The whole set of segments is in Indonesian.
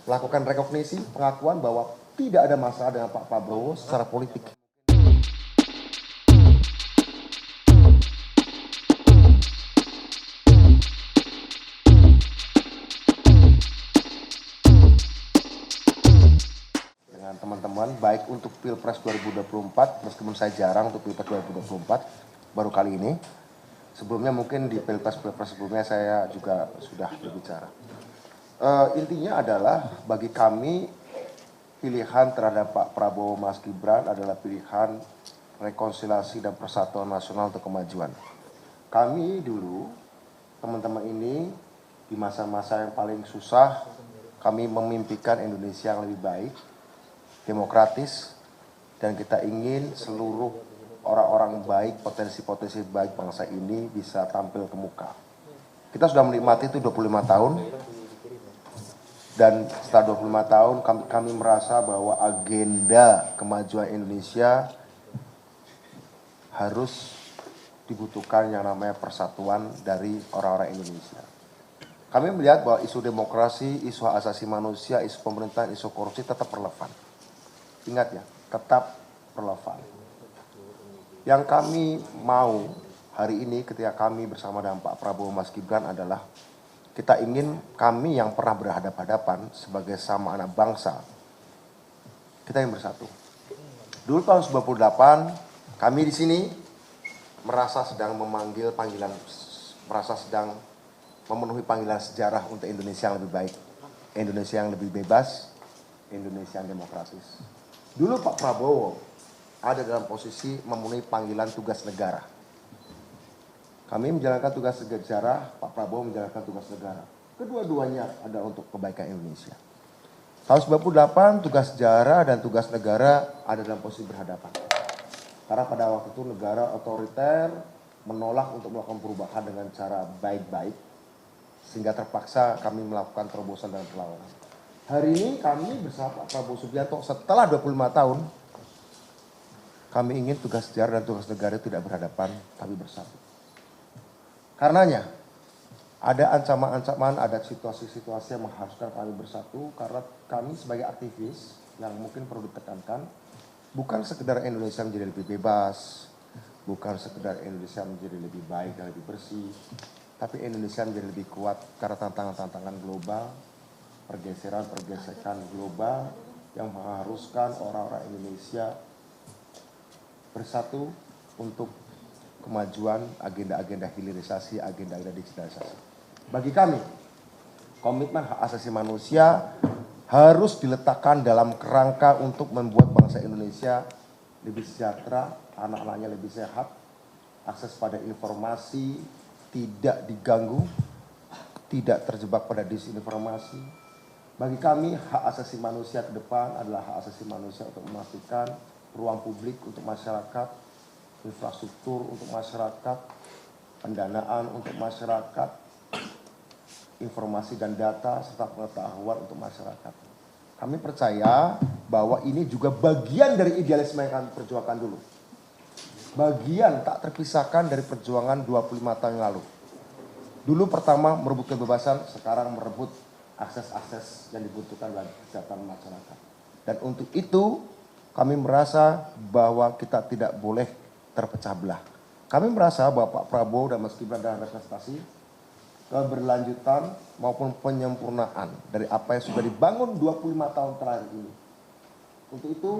melakukan rekognisi pengakuan bahwa tidak ada masalah dengan Pak Prabowo secara politik. Dengan teman-teman, baik untuk Pilpres 2024, meskipun saya jarang untuk Pilpres 2024, baru kali ini. Sebelumnya mungkin di Pilpres sebelumnya saya juga sudah berbicara. Intinya adalah bagi kami pilihan terhadap Pak Prabowo Mas Gibran adalah pilihan rekonsiliasi dan persatuan nasional untuk kemajuan. Kami dulu, teman-teman ini di masa-masa yang paling susah, kami memimpikan Indonesia yang lebih baik, demokratis, dan kita ingin seluruh orang-orang baik, potensi-potensi baik bangsa ini bisa tampil ke muka. Kita sudah menikmati itu 25 tahun, dan setelah 25 tahun kami merasa bahwa agenda kemajuan Indonesia harus dibutuhkan yang namanya persatuan dari orang-orang Indonesia. Kami melihat bahwa isu demokrasi, isu hak asasi manusia, isu pemerintahan, isu korupsi tetap relevan. Ingat ya, tetap relevan. Yang kami mau hari ini ketika kami bersama dengan Pak Prabowo Mas Gibran adalah kita ingin kami yang pernah berhadapan-hadapan sebagai sama anak bangsa, kita yang bersatu. Dulu tahun 98 kami di sini merasa sedang memanggil panggilan, merasa sedang memenuhi panggilan sejarah untuk Indonesia yang lebih baik, Indonesia yang lebih bebas, Indonesia yang demokratis. Dulu Pak Prabowo ada dalam posisi memenuhi panggilan tugas negara. Kami menjalankan tugas negara, Pak Prabowo menjalankan tugas negara. Kedua-duanya adalah untuk kebaikan Indonesia. Tahun 98 tugas sejarah dan tugas negara ada dalam posisi berhadapan. Karena pada waktu itu negara otoriter menolak untuk melakukan perubahan dengan cara baik-baik, sehingga terpaksa kami melakukan terobosan dan perlawanan. Hari ini kami bersama Pak Prabowo Subianto setelah 25 tahun, kami ingin tugas sejarah dan tugas negara tidak berhadapan, tapi bersatu. Karenanya, ada ancaman-ancaman, ada situasi-situasi yang mengharuskan kami bersatu, karena kami sebagai aktivis yang mungkin perlu ditekankan, bukan sekedar Indonesia menjadi lebih bebas, bukan sekedar Indonesia menjadi lebih baik dan lebih bersih, tapi Indonesia menjadi lebih kuat karena tantangan-tantangan global, pergeseran-pergeseran global yang mengharuskan orang-orang Indonesia bersatu untuk kemajuan agenda-agenda hilirisasi, agenda-agenda digitalisasi. Bagi kami, komitmen hak asasi manusia harus diletakkan dalam kerangka untuk membuat bangsa Indonesia lebih sejahtera, anak-anaknya lebih sehat, akses pada informasi tidak diganggu, tidak terjebak pada disinformasi. Bagi kami, hak asasi manusia ke depan adalah hak asasi manusia untuk memastikan ruang publik untuk masyarakat, infrastruktur untuk masyarakat, pendanaan untuk masyarakat, informasi dan data, serta pengetahuan untuk masyarakat. Kami percaya bahwa ini juga bagian dari idealisme yang kami perjuangkan dulu. Bagian tak terpisahkan dari perjuangan 25 tahun yang lalu. Dulu pertama merebut kebebasan, sekarang merebut akses-akses yang dibutuhkan bagi kesejahteraan masyarakat. Dan untuk itu, kami merasa bahwa kita tidak boleh terpecah belah. Kami merasa bahwa Pak Prabowo dan Mas Gibran dalam representasi keberlanjutan maupun penyempurnaan dari apa yang sudah dibangun 25 tahun terakhir ini. Untuk itu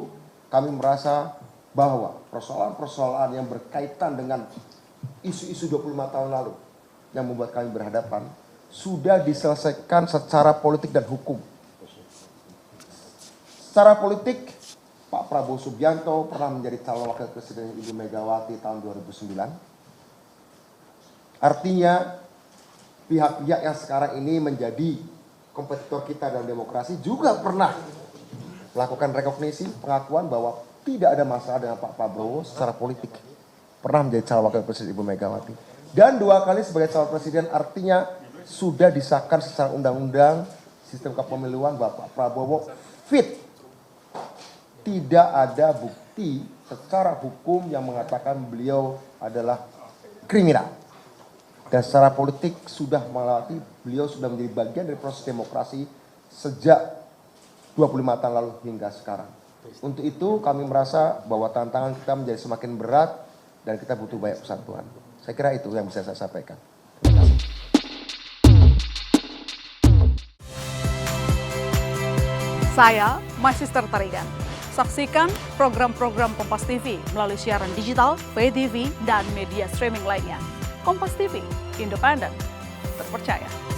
kami merasa bahwa persoalan-persoalan yang berkaitan dengan isu-isu 25 tahun lalu yang membuat kami berhadapan sudah diselesaikan secara politik dan hukum. Secara politik, Pak Prabowo Subianto pernah menjadi calon wakil presiden Ibu Megawati tahun 2009. Artinya, pihak-pihak yang sekarang ini menjadi kompetitor kita dalam demokrasi juga pernah melakukan rekognisi pengakuan bahwa tidak ada masalah dengan Pak Prabowo secara politik. Pernah menjadi calon wakil presiden Ibu Megawati. Dan 2 kali sebagai calon presiden, artinya sudah disahkan secara undang-undang sistem kepemiluan bahwa Pak Prabowo fit. Tidak ada bukti secara hukum yang mengatakan beliau adalah kriminal. Dan secara politik sudah melewati, beliau sudah menjadi bagian dari proses demokrasi sejak 25 tahun lalu hingga sekarang. Untuk itu kami merasa bahwa tantangan kita menjadi semakin berat dan kita butuh banyak persatuan. Saya kira itu yang bisa saya sampaikan. Terima kasih. Saya Magister Tarigan. Saksikan program-program Kompas TV melalui siaran digital, pay TV, dan media streaming lainnya. Kompas TV, independen, terpercaya.